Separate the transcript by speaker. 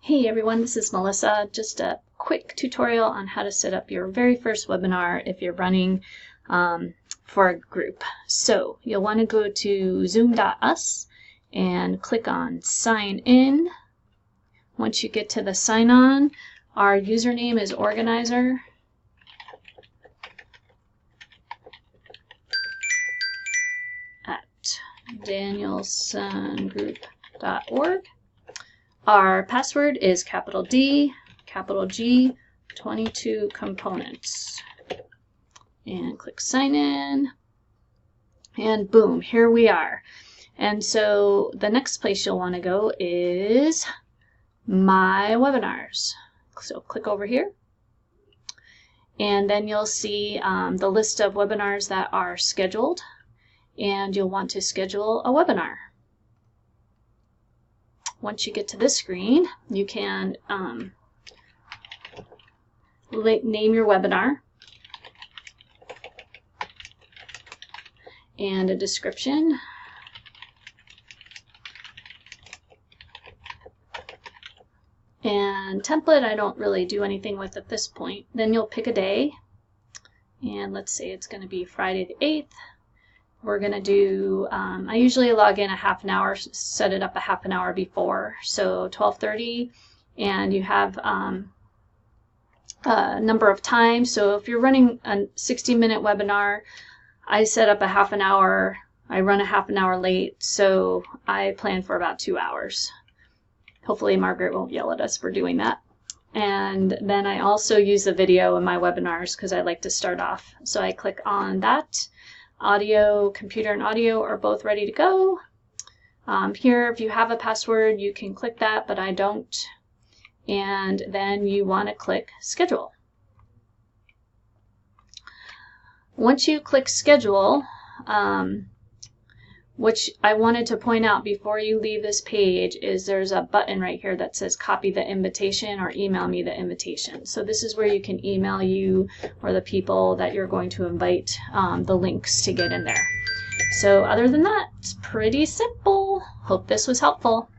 Speaker 1: Hey everyone, this is Melissa. Just a quick tutorial on how to set up your very first webinar if you're running for a group. So you'll want to go to zoom.us and click on sign in. Once you get to the sign on, our username is organizer. At danielsongroup.org. Our password is capital D, capital G, 22 components. And click sign in. And boom, here we are. And so the next place you'll want to go is My Webinars. So click over here. And then you'll see the list of webinars that are scheduled. And you'll want to schedule a webinar. Once you get to this screen, you can name your webinar and a description. And template, I don't really do anything with at this point. Then you'll pick a day, and let's say it's going to be Friday the 8th. We're going to do, I usually log in a half an hour, set it up a half an hour before. So 12:30, and you have a number of times. So if you're running a 60-minute webinar, I set up a half an hour. I run a half an hour late, so I plan for about 2 hours. Hopefully Margaret won't yell at us for doing that. And then I also use the video in my webinars because I like to start off. So I click on that. Audio, computer and audio are both ready to go. Here, if you have a password, you can click that, but I don't. And then you want to click schedule. Once you click schedule, which I wanted to point out before you leave this page, is there's a button right here that says copy the invitation or email me the invitation. So this is where you can email you or the people that you're going to invite the links to get in there. So other than that, it's pretty simple. Hope this was helpful.